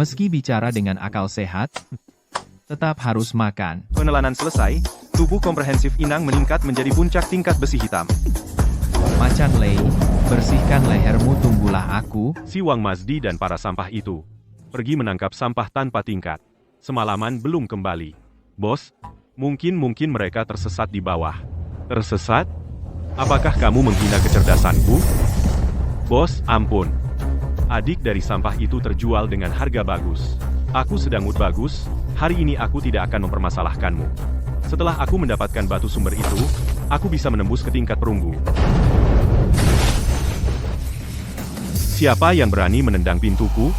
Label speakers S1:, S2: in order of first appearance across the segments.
S1: Meski bicara dengan akal sehat, tetap harus makan.
S2: Penelanan selesai, tubuh komprehensif Inang meningkat menjadi puncak tingkat besi hitam.
S1: Macan Lei, bersihkan lehermu, tunggulah aku.
S2: Si Wang Mazdi dan para sampah itu pergi menangkap sampah tanpa tingkat. Semalaman belum kembali. Bos, mungkin mereka tersesat di bawah. Tersesat? Apakah kamu menghina kecerdasanku? Bos, ampun. Adik dari sampah itu terjual dengan harga bagus. Aku sedang mood bagus, hari ini aku tidak akan mempermasalahkanmu. Setelah aku mendapatkan batu sumber itu, aku bisa menembus ke tingkat perunggu. Siapa yang berani menendang pintuku?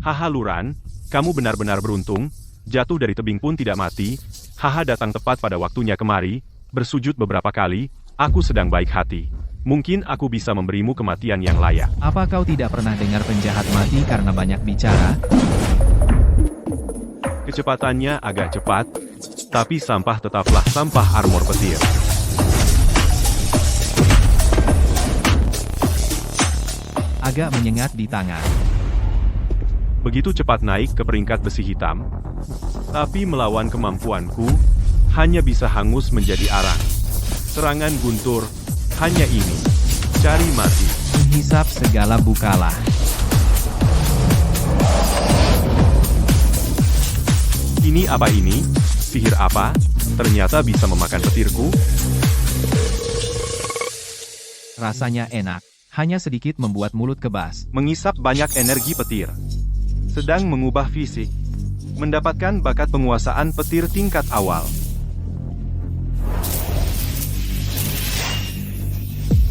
S2: Haha Luran, kamu benar-benar beruntung, jatuh dari tebing pun tidak mati. Haha datang tepat pada waktunya kemari, bersujud beberapa kali, aku sedang baik hati. Mungkin aku bisa memberimu kematian yang layak.
S1: Apa kau tidak pernah dengar penjahat mati karena banyak bicara?
S2: Kecepatannya agak cepat, tapi sampah tetaplah sampah armor petir.
S1: Agak menyengat di tangan.
S2: Begitu cepat naik ke peringkat besi hitam, tapi melawan kemampuanku, hanya bisa hangus menjadi arang. Serangan guntur, hanya ini. Cari mati.
S1: Menghisap segala bukalah.
S2: Ini apa ini? Sihir apa? Ternyata bisa memakan petirku?
S1: Rasanya enak. Hanya sedikit membuat mulut kebas.
S2: Mengisap banyak energi petir. Sedang mengubah fisik. Mendapatkan bakat penguasaan petir tingkat awal.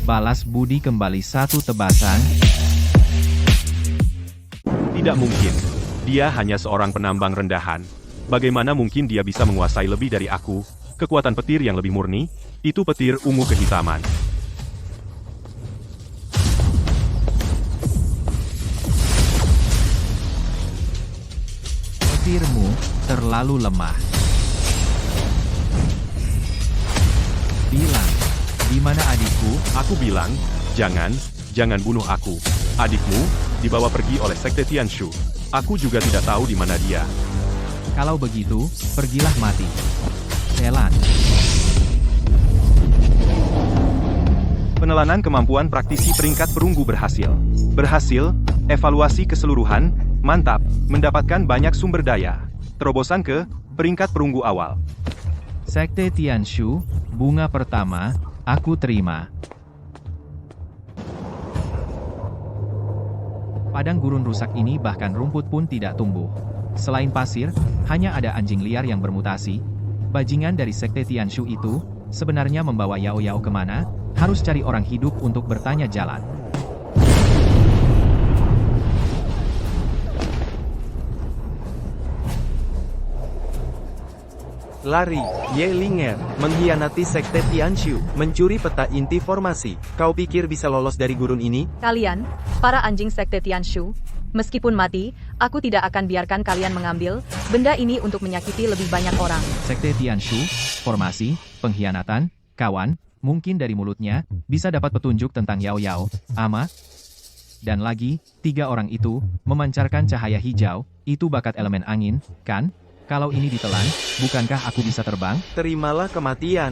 S1: Balas budi kembali satu tebasan.
S2: Tidak mungkin. Dia hanya seorang penambang rendahan. Bagaimana mungkin dia bisa menguasai lebih dari aku? Kekuatan petir yang lebih murni, itu petir ungu kehitaman.
S1: Petirmu terlalu lemah. Bilang, di mana adikku?
S2: Aku bilang, jangan bunuh aku. Adikmu, dibawa pergi oleh Sekte Tianshu. Aku juga tidak tahu di mana dia.
S1: Kalau begitu, pergilah mati. Selan.
S2: Penelanan kemampuan praktisi peringkat perunggu berhasil. Berhasil, evaluasi keseluruhan, mantap, mendapatkan banyak sumber daya. Terobosan ke peringkat perunggu awal.
S1: Sekte Tianshu, bunga pertama, aku terima. Padang gurun rusak ini bahkan rumput pun tidak tumbuh. Selain pasir, hanya ada anjing liar yang bermutasi. Bajingan dari Sekte Tianshu itu, sebenarnya membawa Yao Yao kemana? Harus cari orang hidup untuk bertanya jalan.
S3: Lari, Ye Linger, mengkhianati Sekte Tianshu, mencuri peta inti formasi. Kau pikir bisa lolos dari gurun ini?
S4: Kalian, para anjing Sekte Tianshu, meskipun mati, aku tidak akan biarkan kalian mengambil benda ini untuk menyakiti lebih banyak orang.
S1: Sekte Tianshu, formasi, pengkhianatan, kawan, mungkin dari mulutnya, bisa dapat petunjuk tentang Yao Yao, Ama. Dan lagi, 3 orang itu, memancarkan cahaya hijau, itu bakat elemen angin, kan? Kalau ini ditelan, bukankah aku bisa terbang?
S3: Terimalah kematian.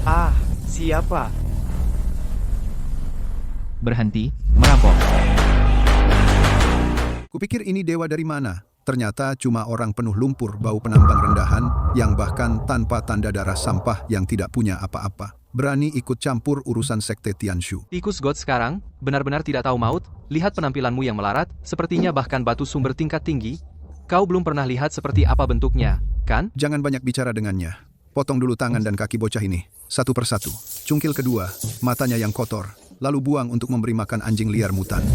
S3: Ah, siapa?
S1: Berhenti, merampok.
S5: Kupikir ini dewa dari mana? Ternyata cuma orang penuh lumpur bau penambang rendahan, yang bahkan tanpa tanda darah sampah yang tidak punya apa-apa. Berani ikut campur urusan Sekte Tianshu.
S6: Tikus God sekarang, benar-benar tidak tahu maut, lihat penampilanmu yang melarat, sepertinya bahkan batu sumber tingkat tinggi. Kau belum pernah lihat seperti apa bentuknya, kan?
S5: Jangan banyak bicara dengannya. Potong dulu tangan dan kaki bocah ini, satu persatu. Cungkil kedua, matanya yang kotor, lalu buang untuk memberi makan anjing liar mutan.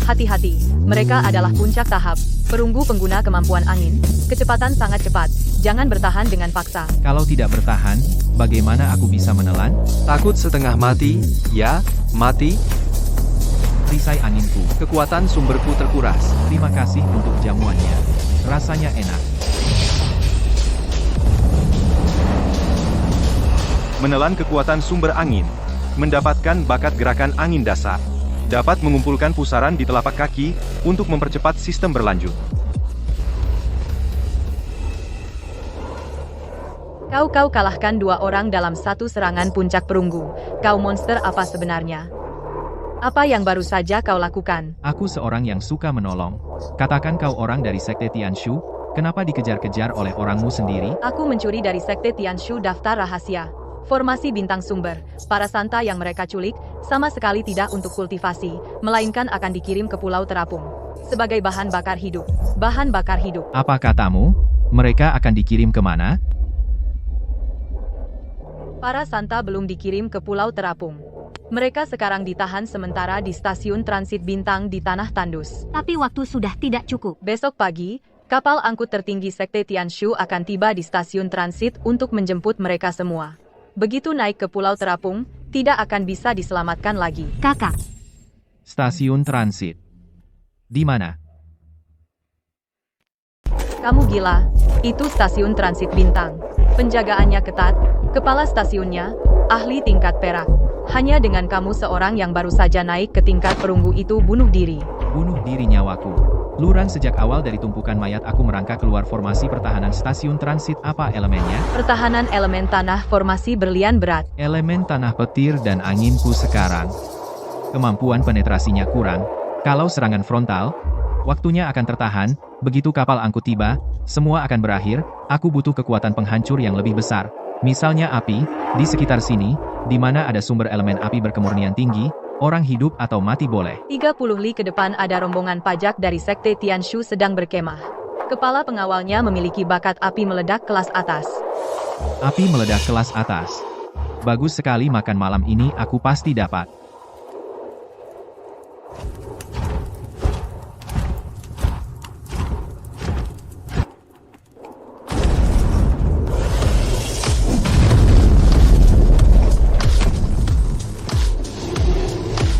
S4: Hati-hati, mereka adalah puncak tahap. Perunggu pengguna kemampuan angin, kecepatan sangat cepat. Jangan bertahan dengan paksa.
S1: Kalau tidak bertahan, bagaimana aku bisa menelan?
S6: Takut setengah mati, ya, mati.
S1: Perisai anginku.
S6: Kekuatan sumberku terkuras.
S1: Terima kasih untuk jamuannya. Rasanya enak.
S2: Menelan kekuatan sumber angin. Mendapatkan bakat gerakan angin dasar. Dapat mengumpulkan pusaran di telapak kaki untuk mempercepat sistem berlanjut.
S4: Kau kalahkan 2 orang dalam satu serangan puncak perunggu. Kau monster apa sebenarnya? Apa yang baru saja kau lakukan?
S1: Aku seorang yang suka menolong. Katakan kau orang dari Sekte Tianshu, kenapa dikejar-kejar oleh orangmu sendiri?
S4: Aku mencuri dari Sekte Tianshu daftar rahasia. Formasi bintang sumber. Para santa yang mereka culik, sama sekali tidak untuk kultivasi, melainkan akan dikirim ke Pulau Terapung. Sebagai bahan bakar hidup. Bahan bakar hidup.
S1: Apa katamu? Mereka akan dikirim kemana?
S4: Para santa belum dikirim ke Pulau Terapung. Mereka sekarang ditahan sementara di stasiun transit bintang di Tanah Tandus.
S7: Tapi waktu sudah tidak cukup.
S4: Besok pagi, kapal angkut tertinggi Sekte Tianshu akan tiba di stasiun transit untuk menjemput mereka semua. Begitu naik ke Pulau Terapung, tidak akan bisa diselamatkan lagi.
S7: Kakak,
S1: Stasiun transit. Di mana?
S4: Kamu gila, itu stasiun transit bintang. Penjagaannya ketat, kepala stasiunnya, ahli tingkat perak. Hanya dengan kamu seorang yang baru saja naik ke tingkat perunggu itu bunuh diri.
S1: Bunuh diri nyawaku. Lurang sejak awal dari tumpukan mayat aku merangkak keluar formasi pertahanan stasiun transit. Apa elemennya?
S4: Pertahanan elemen tanah formasi berlian berat.
S1: Elemen tanah petir dan anginku sekarang. Kemampuan penetrasinya kurang. Kalau serangan frontal, waktunya akan tertahan. Begitu kapal angkut tiba, semua akan berakhir. Aku butuh kekuatan penghancur yang lebih besar. Misalnya api, di sekitar sini, di mana ada sumber elemen api berkemurnian tinggi, orang hidup atau mati boleh.
S4: 30 li ke depan ada rombongan pajak dari Sekte Tianshu sedang berkemah. Kepala pengawalnya memiliki bakat api meledak kelas atas.
S1: Api meledak kelas atas. Bagus sekali, makan malam ini aku pasti dapat.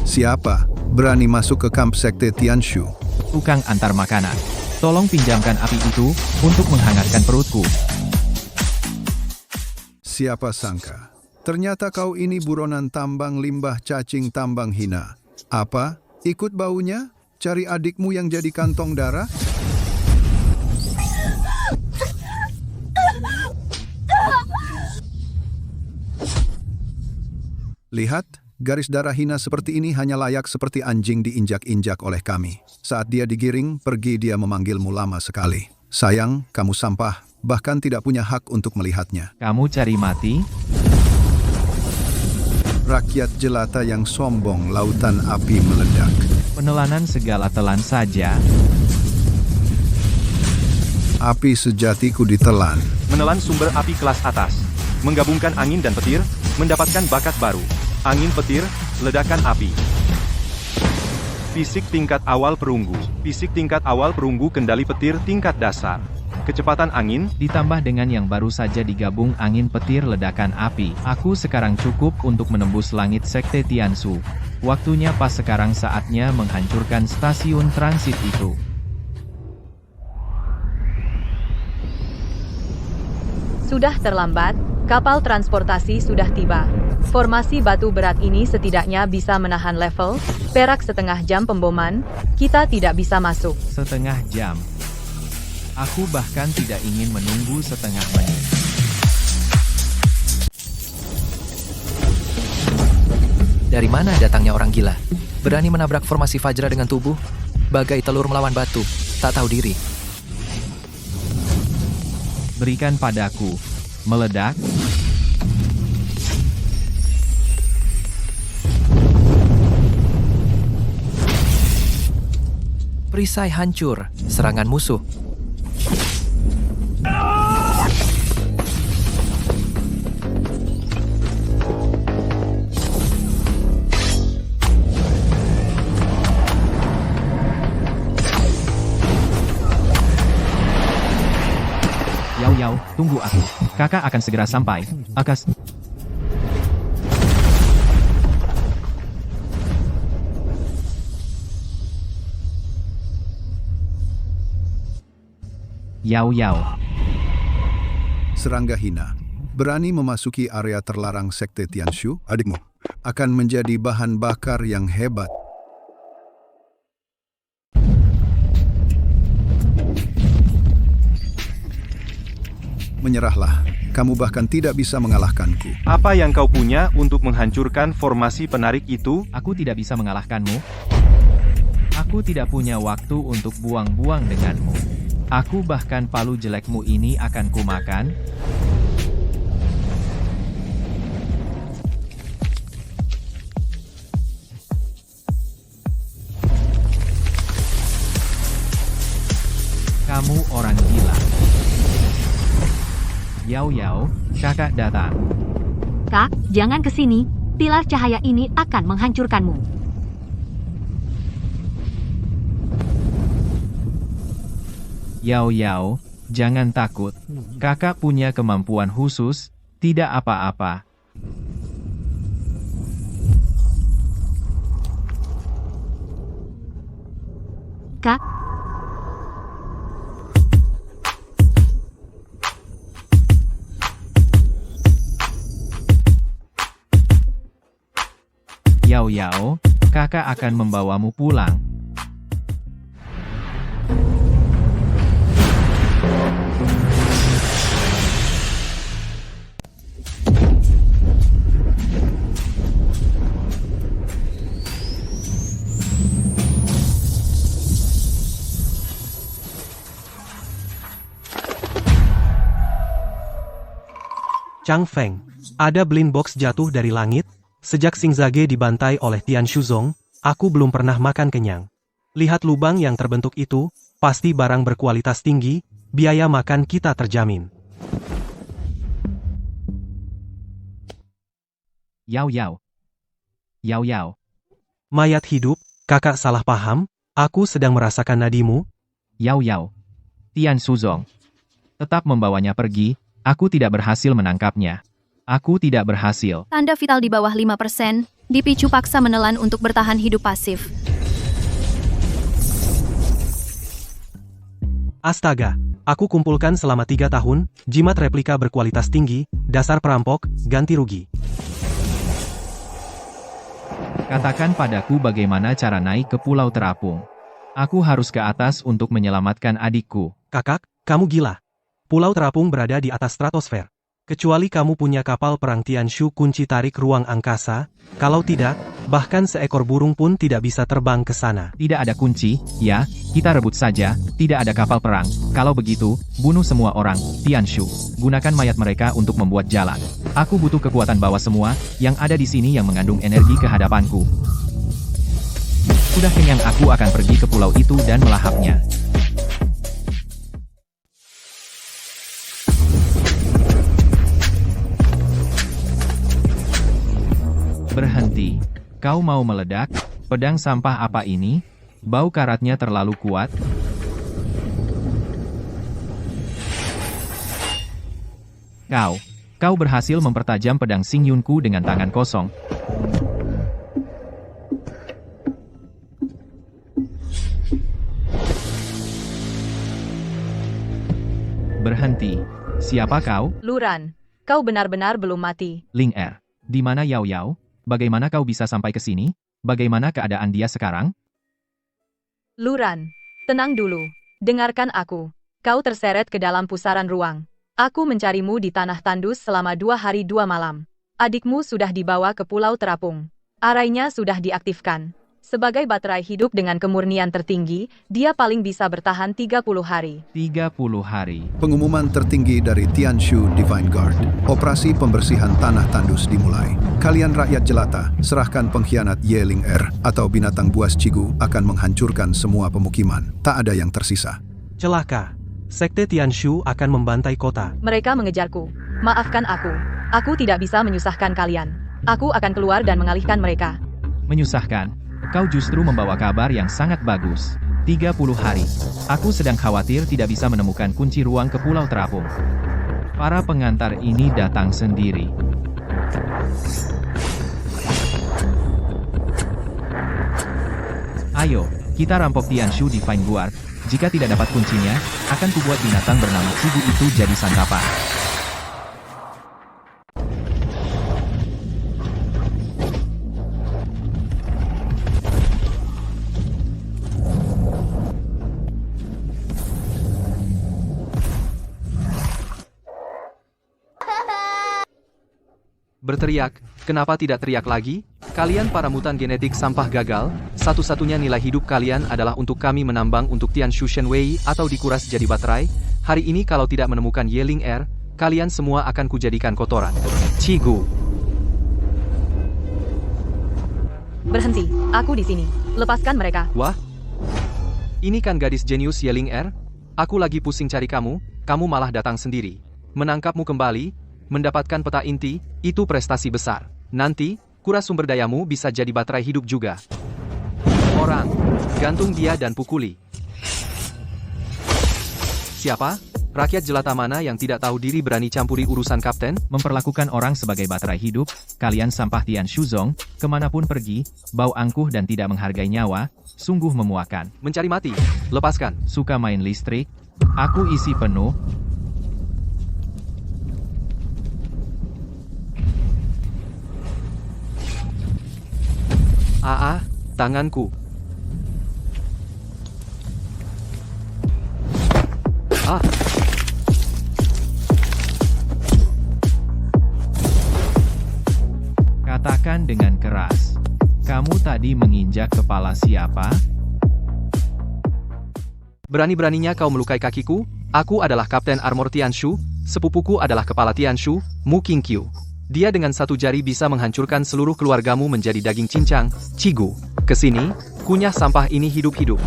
S5: Siapa berani masuk ke kamp Sekte Tianshu?
S1: Tukang antar makanan. Tolong pinjamkan api itu untuk menghangatkan perutku.
S5: Siapa sangka? Ternyata kau ini buronan tambang limbah cacing tambang hina. Apa? Ikut baunya? Cari adikmu yang jadi kantong darah? Lihat, garis darah hina seperti ini hanya layak seperti anjing diinjak-injak oleh kami. Saat dia digiring, pergi dia memanggilmu lama sekali. Sayang, kamu sampah, bahkan tidak punya hak untuk melihatnya.
S1: Kamu cari mati?
S5: Rakyat jelata yang sombong, lautan api meledak.
S1: Penelanan segala telan saja.
S5: Api sejatiku ditelan.
S2: Menelan sumber api kelas atas. Menggabungkan angin dan petir, mendapatkan bakat baru. Angin petir, ledakan api. Fisik tingkat awal perunggu. Fisik tingkat awal perunggu kendali petir tingkat dasar. Kecepatan angin,
S1: Ditambah dengan yang baru saja digabung angin petir ledakan api. Aku sekarang cukup untuk menembus langit Sekte Tianshu. Waktunya pas sekarang, saatnya menghancurkan stasiun transit itu.
S4: Sudah terlambat, kapal transportasi sudah tiba. Formasi batu berat ini setidaknya bisa menahan level, perak setengah jam pemboman, kita tidak bisa masuk.
S1: Setengah jam. Aku bahkan tidak ingin menunggu setengah menit.
S6: Dari mana datangnya orang gila? Berani menabrak formasi Fajra dengan tubuh? Bagai telur melawan batu, tak tahu diri.
S1: Berikan padaku. Meledak.
S6: Perisai hancur, serangan musuh.
S1: Yao, tunggu aku. Kakak akan segera sampai. Akas. Yao.
S5: Serangga hina. Berani memasuki area terlarang Sekte Tianshu, adikmu akan menjadi bahan bakar yang hebat. Menyerahlah, kamu bahkan tidak bisa mengalahkanku.
S2: Apa yang kau punya untuk menghancurkan formasi penarik itu?
S1: Aku tidak bisa mengalahkanmu. Aku tidak punya waktu untuk buang-buang denganmu. Aku bahkan palu jelekmu ini akan kumakan. Kamu orang gila. Yao Yao, kakak datang.
S7: Kak, jangan ke sini. Pilar cahaya ini akan menghancurkanmu.
S1: Yao Yao, jangan takut. Kakak punya kemampuan khusus, tidak apa-apa.
S7: Kak,
S1: Yao Yao, kakak akan membawamu pulang.
S8: Chang Feng, ada blind box jatuh dari langit? Sejak Xingzage dibantai oleh Tian Shuzong, aku belum pernah makan kenyang. Lihat lubang yang terbentuk itu, pasti barang berkualitas tinggi, biaya makan kita terjamin.
S1: Yao Yao. Yao Yao.
S8: Mayat hidup, kakak salah paham, aku sedang merasakan nadimu.
S1: Yao Yao. Tian Shuzong. Tetap membawanya pergi, aku tidak berhasil menangkapnya. Aku tidak berhasil.
S9: Tanda vital di bawah 5%, dipicu paksa menelan untuk bertahan hidup pasif.
S8: Astaga, aku kumpulkan selama 3 tahun, jimat replika berkualitas tinggi, dasar perampok, ganti rugi.
S1: Katakan padaku bagaimana cara naik ke Pulau Terapung. Aku harus ke atas untuk menyelamatkan adikku.
S8: Kakak, kamu gila. Pulau Terapung berada di atas stratosfer. Kecuali kamu punya kapal perang Tianshu kunci tarik ruang angkasa, kalau tidak, bahkan seekor burung pun tidak bisa terbang ke sana.
S1: Tidak ada kunci, ya, kita rebut saja, tidak ada kapal perang. Kalau begitu, bunuh semua orang, Tianshu. Gunakan mayat mereka untuk membuat jalan. Aku butuh kekuatan bawah semua, yang ada di sini yang mengandung energi ke hadapanku. Sudah kenyang, aku akan pergi ke pulau itu dan melahapnya. Berhenti. Kau mau meledak? Pedang sampah apa ini? Bau karatnya terlalu kuat. Kau berhasil mempertajam pedang Xingyunku dengan tangan kosong. Berhenti. Siapa kau?
S4: Luran, kau benar-benar belum mati.
S1: Ling Er. Di mana Yao Yao? Bagaimana kau bisa sampai ke sini? Bagaimana keadaan dia sekarang?
S4: Luran, tenang dulu. Dengarkan aku. Kau terseret ke dalam pusaran ruang. Aku mencarimu di tanah tandus selama 2 hari 2 malam. Adikmu sudah dibawa ke Pulau Terapung. Arainya sudah diaktifkan. Sebagai baterai hidup dengan kemurnian tertinggi, dia paling bisa bertahan 30 hari.
S1: 30 hari.
S5: Pengumuman tertinggi dari Tianshu Divine Guard. Operasi pembersihan tanah tandus dimulai. Kalian rakyat jelata, serahkan pengkhianat Ye Ling Er atau binatang buas Cigu akan menghancurkan semua pemukiman. Tak ada yang tersisa.
S8: Celaka. Sekte Tianshu akan membantai kota.
S4: Mereka mengejarku. Maafkan aku. Aku tidak bisa menyusahkan kalian. Aku akan keluar dan mengalihkan mereka.
S1: Menyusahkan. Kau justru membawa kabar yang sangat bagus. 30 hari. Aku sedang khawatir tidak bisa menemukan kunci ruang ke Pulau Terapung. Para pengantar ini datang sendiri. Ayo, kita rampok Tianshu Divine Guard. Jika tidak dapat kuncinya, akan kubuat binatang bernama Cigu itu jadi santapan.
S6: Berteriak, kenapa tidak teriak lagi? Kalian para mutan genetik sampah gagal, satu-satunya nilai hidup kalian adalah untuk kami menambang untuk Tianshu Shenwei atau dikuras jadi baterai. Hari ini kalau tidak menemukan Yeling Air, kalian semua akan kujadikan kotoran. Cigu.
S4: Berhenti, aku di sini. Lepaskan mereka.
S6: Wah? Ini kan gadis jenius Yeling Air? Aku lagi pusing cari kamu, kamu malah datang sendiri. Menangkapmu kembali, mendapatkan peta inti, itu prestasi besar. Nanti, kuras sumber dayamu bisa jadi baterai hidup juga. Orang, gantung dia dan pukuli. Siapa? Rakyat jelata mana yang tidak tahu diri berani campuri urusan kapten?
S1: Memperlakukan orang sebagai baterai hidup, kalian sampah Tianshu Zong, kemanapun pergi, bau angkuh dan tidak menghargai nyawa, sungguh memuakan.
S6: Mencari mati, lepaskan.
S1: Suka main listrik? Aku isi penuh.
S6: Tanganku.
S1: Katakan dengan keras. Kamu tadi menginjak kepala siapa?
S6: Berani-beraninya kau melukai kakiku? Aku adalah Kapten Armor Tianshu, sepupuku adalah Kepala Tianshu, Mu Qingqiu. Dia dengan satu jari bisa menghancurkan seluruh keluargamu menjadi daging cincang. Cigu, kesini, kunyah sampah ini hidup-hidup.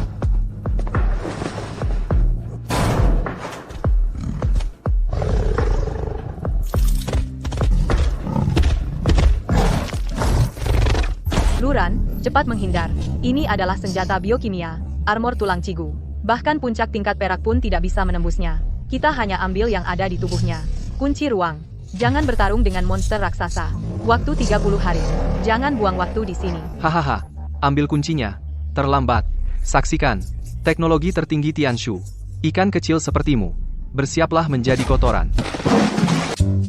S4: Luran, cepat menghindar. Ini adalah senjata biokimia, armor tulang Cigu. Bahkan puncak tingkat perak pun tidak bisa menembusnya. Kita hanya ambil yang ada di tubuhnya. Kunci ruang. Jangan bertarung dengan monster raksasa. Waktu 30 hari. Jangan buang waktu di sini.
S6: Hahaha, ambil kuncinya. Terlambat. Saksikan. Teknologi tertinggi Tianshu. Ikan kecil sepertimu. Bersiaplah menjadi kotoran.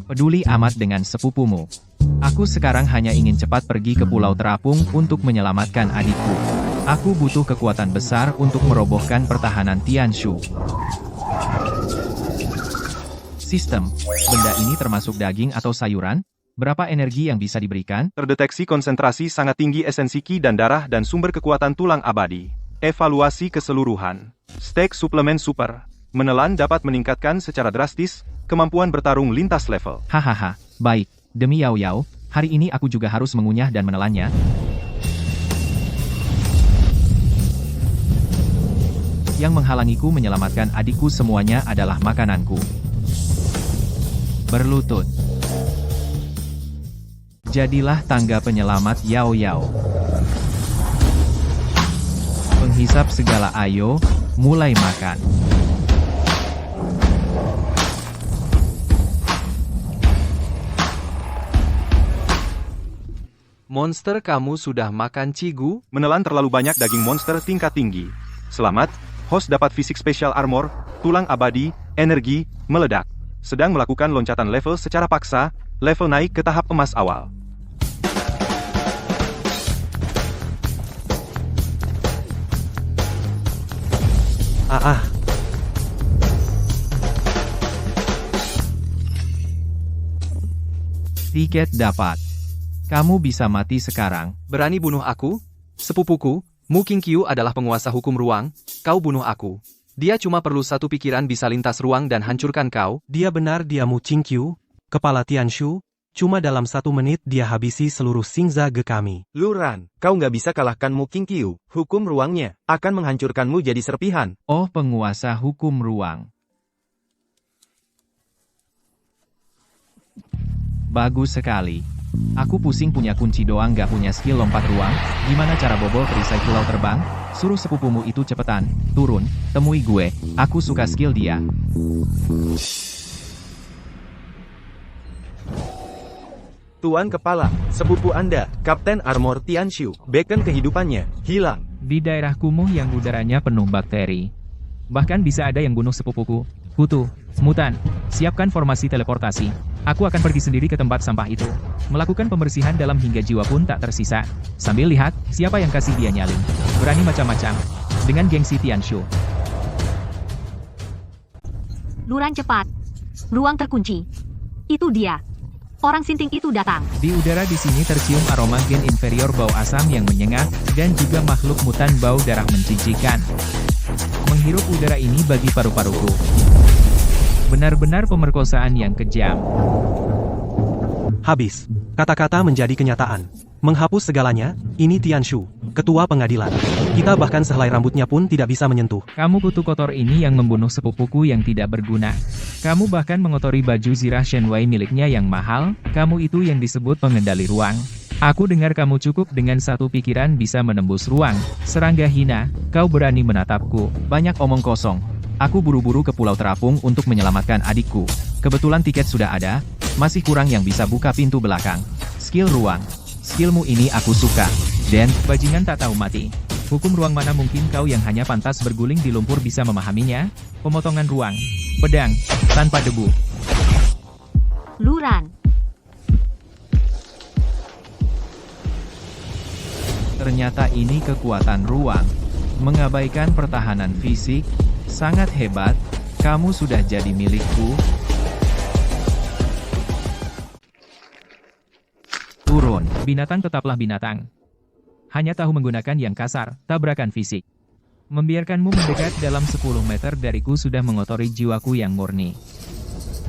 S1: Peduli amat dengan sepupumu. Aku sekarang hanya ingin cepat pergi ke Pulau Terapung untuk menyelamatkan adikku. Aku butuh kekuatan besar untuk merobohkan pertahanan Tianshu. Sistem, benda ini termasuk daging atau sayuran? Berapa energi yang bisa diberikan?
S2: Terdeteksi konsentrasi sangat tinggi esensi ki dan darah dan sumber kekuatan tulang abadi. Evaluasi keseluruhan. Stek suplemen super. Menelan dapat meningkatkan secara drastis kemampuan bertarung lintas level.
S1: Hahaha, baik. Demi Yao Yao, hari ini aku juga harus mengunyah dan menelannya. Yang menghalangiku menyelamatkan adikku semuanya adalah makananku. Berlutut. Jadilah tangga penyelamat Yao Yao. Penghisap segala ayo, mulai makan.
S6: Monster kamu sudah makan Cigu?
S2: Menelan terlalu banyak daging monster tingkat tinggi. Selamat, host dapat fisik spesial armor, tulang abadi, energi, meledak. Sedang melakukan loncatan level secara paksa, level naik ke tahap emas awal.
S1: Tiket dapat. Kamu bisa mati sekarang.
S6: Berani bunuh aku? Sepupuku, Mu Qingqiu adalah penguasa hukum ruang, kau bunuh aku. Dia cuma perlu satu pikiran bisa lintas ruang dan hancurkan kau.
S8: Dia benar dia Mu Qingqiu, Kepala Tianshu, cuma dalam 1 menit dia habisi seluruh Xingzage kami.
S3: Luran, kau nggak bisa kalahkan Mu Qingqiu. Hukum ruangnya akan menghancurkanmu jadi serpihan.
S1: Oh, penguasa hukum ruang. Bagus sekali. Aku pusing punya kunci doang gak punya skill lompat ruang. Gimana cara bobol perisai pulau terbang? Suruh sepupumu itu cepetan, turun, temui gue. Aku suka skill dia.
S3: Tuan Kepala, sepupu Anda, Kapten Armor Tianshu, beacon kehidupannya, hilang.
S10: Di daerah kumuh yang udaranya penuh bakteri. Bahkan bisa ada yang bunuh sepupuku. Kutu, mutan, siapkan formasi teleportasi. Aku akan pergi sendiri ke tempat sampah itu. Melakukan pembersihan dalam hingga jiwa pun tak tersisa. Sambil lihat, siapa yang kasih dia nyali. Berani macam-macam. Dengan gengsi Tianshu.
S7: Luran cepat. Ruang terkunci. Itu dia. orang sinting itu datang.
S10: Di udara di sini tercium aroma gen inferior bau asam yang menyengat, dan juga makhluk mutan bau darah menjijikan. Menghirup udara ini bagi paru-paruku. Benar-benar pemerkosaan yang kejam.
S8: Habis. Kata-kata menjadi kenyataan. Menghapus segalanya, ini Tianshu, ketua pengadilan. Kita bahkan sehelai rambutnya pun tidak bisa menyentuh.
S10: Kamu kutu kotor ini yang membunuh sepupuku yang tidak berguna. Kamu bahkan mengotori baju zirah Shenwei miliknya yang mahal, kamu itu yang disebut pengendali ruang. Aku dengar kamu cukup dengan satu pikiran bisa menembus ruang. Serangga hina, kau berani menatapku.
S1: Banyak omong kosong. Aku buru-buru ke Pulau Terapung untuk menyelamatkan adikku. Kebetulan tiket sudah ada, masih kurang yang bisa buka pintu belakang. Skill ruang. Skillmu ini aku suka. Dan,
S10: bajingan tak tahu mati. Hukum ruang mana mungkin kau yang hanya pantas berguling di lumpur bisa memahaminya? Pemotongan ruang. Pedang. Tanpa debu.
S7: Luran.
S1: ternyata ini kekuatan ruang. Mengabaikan pertahanan fisik. Sangat hebat. Kamu sudah jadi milikku. Turun.
S10: Binatang tetaplah binatang. Hanya tahu menggunakan yang kasar, tabrakan fisik. Membiarkanmu mendekat dalam 10 meter dariku sudah mengotori jiwaku yang murni.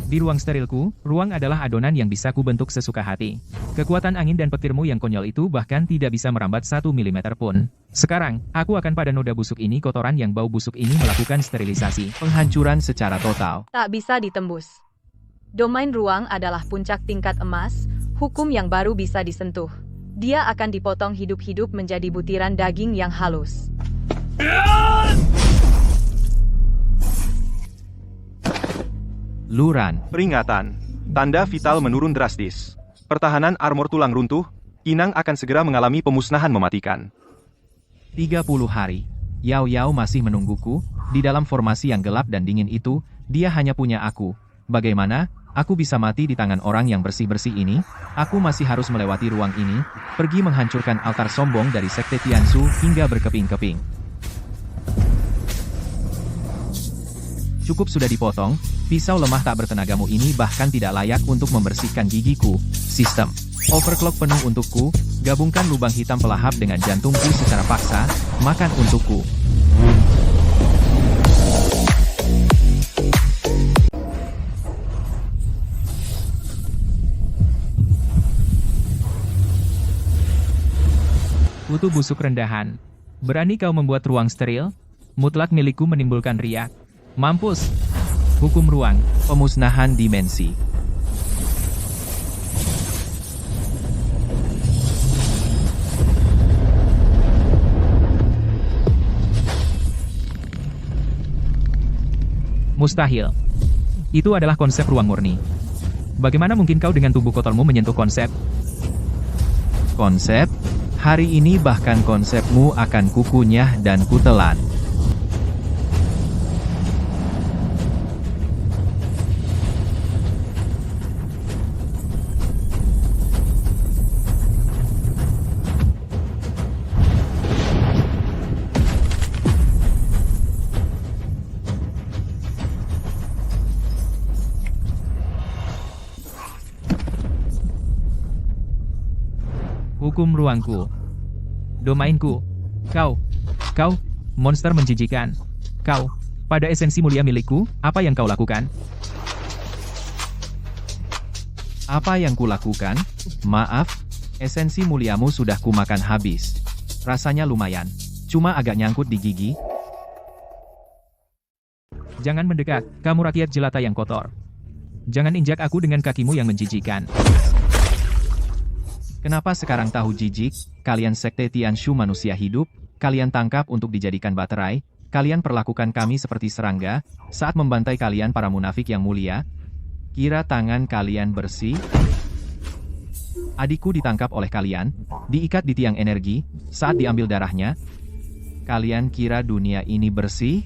S10: Di ruang sterilku, ruang adalah adonan yang bisa kubentuk sesuka hati. Kekuatan angin dan petirmu yang konyol itu bahkan tidak bisa merambat 1 mm pun. Sekarang, aku akan pada noda busuk ini kotoran yang bau busuk ini melakukan sterilisasi.
S1: Penghancuran secara total.
S4: Tak bisa ditembus. Domain ruang adalah puncak tingkat emas, hukum yang baru bisa disentuh. Dia akan dipotong hidup-hidup menjadi butiran daging yang halus.
S1: Luran.
S2: Peringatan. Tanda vital menurun drastis. Pertahanan armor tulang runtuh. Inang akan segera mengalami pemusnahan mematikan.
S1: 30 hari. Yao Yao masih menungguku. Di dalam formasi yang gelap dan dingin itu, dia hanya punya aku. Bagaimana? Aku bisa mati di tangan orang yang bersih-bersih ini? Aku masih harus melewati ruang ini, pergi menghancurkan altar sombong dari Sekte Tianshu hingga berkeping-keping. Cukup sudah dipotong, pisau lemah tak bertenagamu ini bahkan tidak layak untuk membersihkan gigiku. Sistem overclock penuh untukku, gabungkan lubang hitam pelahap dengan jantungku secara paksa, makan untukku.
S10: Kutu busuk rendahan. Berani kau membuat ruang steril? Mutlak milikku menimbulkan riak. Mampus. Hukum ruang.
S1: Pemusnahan dimensi.
S10: Mustahil. Itu adalah konsep ruang murni. Bagaimana mungkin kau dengan tubuh kotormu menyentuh konsep?
S1: Konsep? Hari ini bahkan konsepmu akan kukunyah dan kutelan.
S10: Hukum ruangku. Domainku. Kau, monster menjijikan. Kau, pada esensi mulia milikku, apa yang kau lakukan?
S1: Apa yang kulakukan? Maaf, esensi muliamu sudah kumakan habis. Rasanya lumayan. Cuma agak nyangkut di gigi.
S10: Jangan mendekat, kamu rakyat jelata yang kotor. Jangan injak aku dengan kakimu yang menjijikan.
S1: Kenapa sekarang tahu jijik? Kalian Sekte Tianshu manusia hidup, kalian tangkap untuk dijadikan baterai, kalian perlakukan kami seperti serangga, saat membantai kalian para munafik yang mulia. Kira tangan kalian bersih? Adikku ditangkap oleh kalian, diikat di tiang energi, saat diambil darahnya. Kalian kira dunia ini bersih?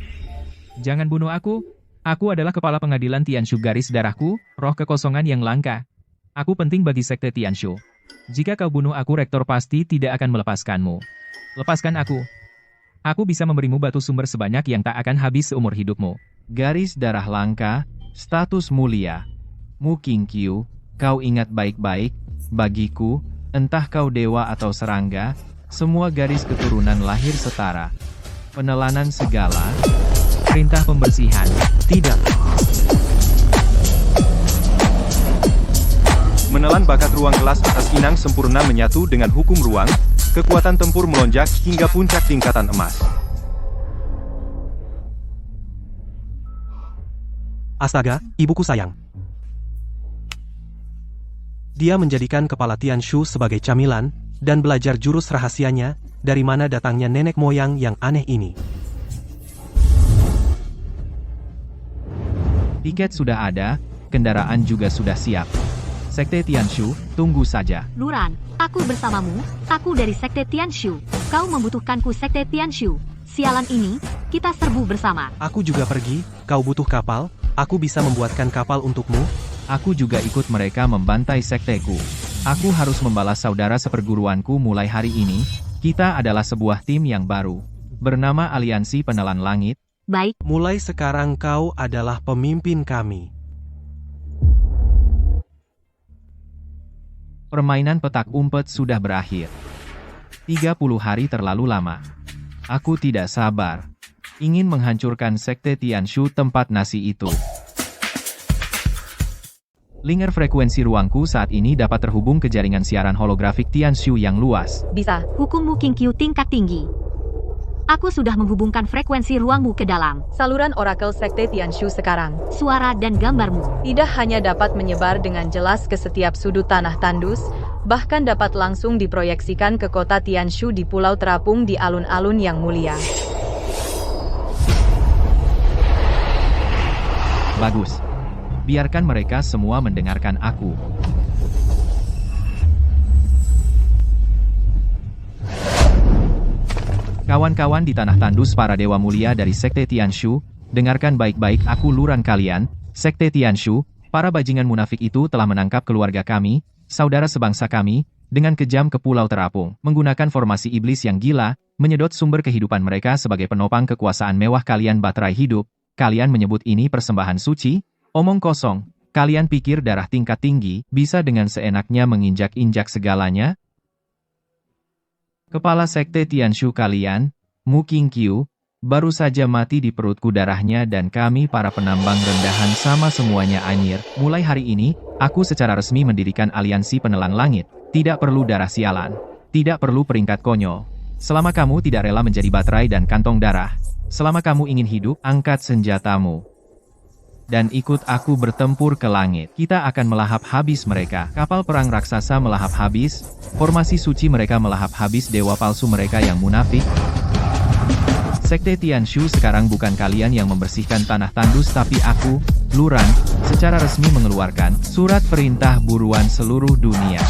S10: Jangan bunuh aku. Aku adalah kepala pengadilan Tianshu garis darahku, roh kekosongan yang langka. Aku penting bagi Sekte Tianshu. Jika kau bunuh aku, rektor pasti tidak akan melepaskanmu. Lepaskan aku. Aku bisa memberimu batu sumber sebanyak yang tak akan habis seumur hidupmu.
S1: Garis darah langka, status mulia. Mu Qingqiu, Kau ingat baik-baik, bagiku, entah kau dewa atau serangga, semua garis keturunan lahir setara. Penelanan segala,
S10: Perintah pembersihan.
S8: Tidak.
S2: Menelan bakat ruang kelas atas inang sempurna menyatu dengan hukum ruang, kekuatan tempur melonjak hingga puncak tingkatan emas.
S8: Astaga, ibuku sayang. Dia menjadikan kepala Tianshu sebagai camilan, dan belajar jurus rahasianya, dari mana datangnya nenek moyang yang aneh ini.
S1: tiket sudah ada, kendaraan juga sudah siap. Sekte Tianshu, tunggu saja.
S7: Luran, aku bersamamu, aku dari Sekte Tianshu. Kau membutuhkanku Sekte Tianshu. Sialan ini, kita serbu bersama.
S8: Aku juga pergi, kau butuh kapal, aku bisa membuatkan kapal untukmu.
S1: Aku juga ikut mereka membantai sekteku. Aku harus membalas saudara seperguruanku mulai hari ini. Kita adalah sebuah tim yang baru, bernama Aliansi Penelan Langit.
S7: Baik,
S8: Mulai sekarang kau adalah pemimpin kami.
S1: Permainan petak umpet sudah berakhir. 30 hari terlalu lama. Aku tidak sabar. Ingin menghancurkan Sekte Tianshu tempat nasi itu. Linger frekuensi ruangku saat ini dapat terhubung ke jaringan siaran holografik Tianshu yang luas.
S4: Bisa.
S7: hukummu King Q tingkat tinggi. Aku sudah menghubungkan frekuensi ruangmu ke dalam.
S4: Saluran Orakel Sekte Tianshu sekarang
S7: Suara dan gambarmu.
S4: tidak hanya dapat menyebar dengan jelas ke setiap sudut tanah tandus, bahkan dapat langsung diproyeksikan ke kota Tianshu di Pulau Terapung di alun-alun yang mulia.
S1: Bagus. Biarkan mereka semua mendengarkan aku. Kawan-kawan di tanah tandus para dewa mulia dari Sekte Tianshu, dengarkan baik-baik aku luran kalian, Sekte Tianshu, para bajingan munafik itu telah menangkap keluarga kami, saudara sebangsa kami, dengan kejam ke Pulau Terapung, menggunakan formasi iblis yang gila, menyedot sumber kehidupan mereka sebagai penopang kekuasaan mewah kalian baterai hidup. Kalian menyebut ini persembahan suci? Omong kosong, kalian pikir darah tingkat tinggi bisa dengan seenaknya menginjak-injak segalanya? Kepala Sekte Tianshu kalian, Mu King Q, baru saja mati di perutku darahnya dan kami para penambang rendahan sama semuanya anyir. Mulai hari ini, aku secara resmi mendirikan Aliansi Penelan Langit. Tidak perlu darah sialan. Tidak perlu peringkat konyol. Selama kamu tidak rela menjadi baterai dan kantong darah, selama kamu ingin hidup, angkat senjatamu. Dan ikut aku bertempur ke langit. Kita akan melahap habis mereka. Kapal perang raksasa melahap habis, formasi suci mereka melahap habis dewa palsu mereka yang munafik. Sekte Tianshu sekarang bukan kalian yang membersihkan tanah tandus tapi aku, Luran, secara resmi mengeluarkan surat perintah buruan seluruh dunia.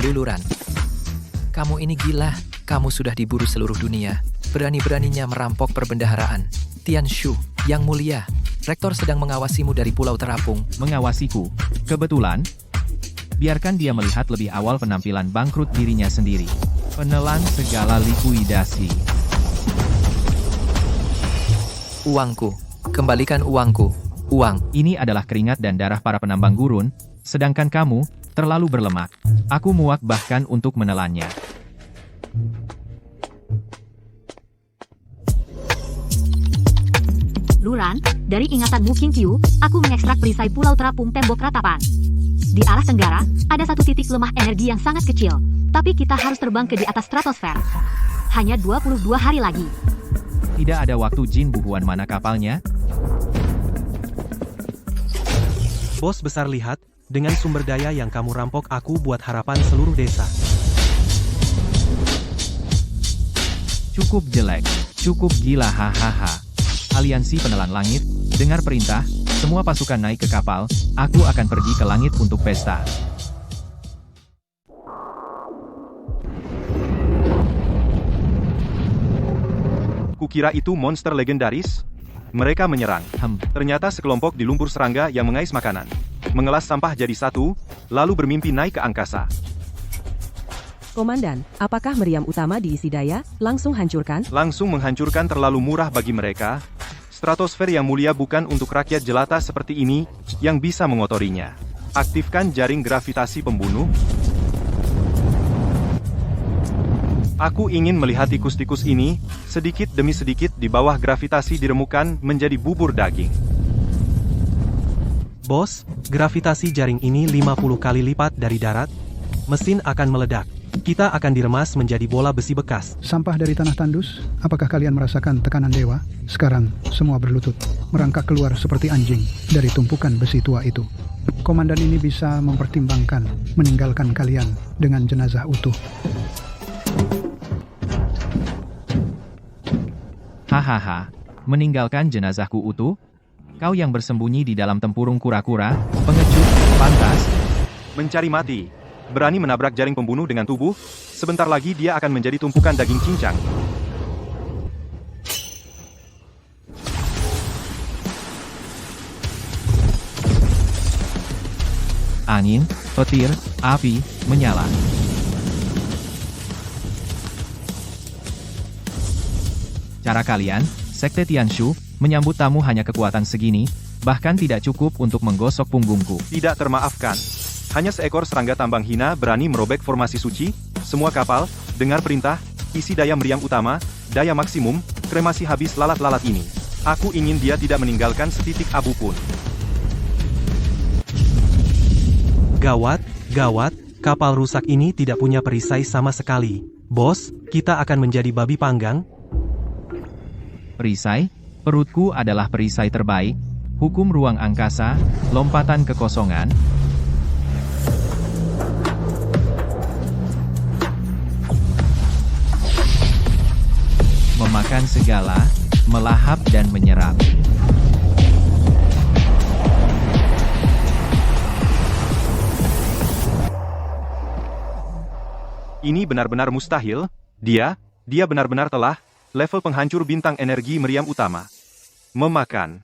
S6: Luluran. Kamu ini gila, kamu sudah diburu seluruh dunia. Berani-beraninya merampok perbendaharaan. Tianshu, yang mulia, Rektor sedang mengawasimu dari Pulau Terapung.
S1: Mengawasiku. Kebetulan, biarkan dia melihat lebih awal penampilan bangkrut dirinya sendiri. Penelan segala likuidasi.
S6: Uangku. Kembalikan uangku. Uang.
S1: Ini adalah keringat dan darah para penambang gurun, sedangkan kamu, terlalu berlemak. Aku muak bahkan untuk menelannya.
S7: Luran, dari ingatanmu King Q, aku mengekstrak perisai Pulau Terapung tembok ratapan. Di arah tenggara, ada satu titik lemah energi yang sangat kecil, tapi kita harus terbang ke di atas stratosfer. Hanya 22 hari lagi.
S1: Tidak ada waktu Jin buhuan mana kapalnya?
S8: Bos besar lihat, dengan sumber daya yang kamu rampok aku buat harapan seluruh desa.
S1: Cukup jelek, cukup gila hahaha. Aliansi Penelan Langit, dengar perintah, semua pasukan naik ke kapal, aku akan pergi ke langit untuk pesta.
S2: Kukira itu monster legendaris? Mereka menyerang. Ternyata sekelompok di lumpur serangga yang mengais makanan. Mengelas sampah jadi satu, lalu bermimpi naik ke angkasa.
S11: Komandan, apakah meriam utama diisi daya? Langsung hancurkan?
S2: Langsung menghancurkan terlalu murah bagi mereka. Stratosfer yang mulia bukan untuk rakyat jelata seperti ini, yang bisa mengotorinya. Aktifkan jaring gravitasi pembunuh. Aku ingin melihat tikus-tikus ini, sedikit demi sedikit di bawah gravitasi diremukan menjadi bubur daging.
S8: Bos, gravitasi jaring ini 50 kali lipat dari darat. Mesin akan meledak. Kita akan diremas menjadi bola besi bekas.
S5: Sampah dari tanah tandus, apakah kalian merasakan tekanan dewa? Sekarang, semua berlutut, merangkak keluar seperti anjing dari tumpukan besi tua itu. Komandan ini bisa mempertimbangkan meninggalkan kalian dengan jenazah utuh.
S1: Hahaha, meninggalkan jenazahku utuh? Kau yang bersembunyi di dalam tempurung kura-kura, pengecut, pantas.
S2: Mencari mati. Berani menabrak jaring pembunuh dengan tubuh, sebentar lagi dia akan menjadi tumpukan daging cincang.
S1: Angin, petir, api, menyala. Cara kalian, Sekte Tianshu, menyambut tamu hanya kekuatan segini, bahkan tidak cukup untuk menggosok punggungku.
S2: Tidak termaafkan. Hanya seekor serangga tambang hina berani merobek formasi suci. Semua kapal, dengar perintah, isi daya meriam utama, daya maksimum, kremasi habis lalat-lalat ini. Aku ingin dia tidak meninggalkan setitik abu pun.
S8: Gawat, gawat, kapal rusak ini tidak punya perisai sama sekali. Bos, kita akan menjadi babi panggang.
S1: Perisai? Perutku adalah perisai terbaik. Hukum ruang angkasa, lompatan kekosongan. Memakan segala, melahap dan menyerap.
S2: Ini benar-benar mustahil. Dia benar-benar telah level penghancur bintang energi meriam utama. Memakan.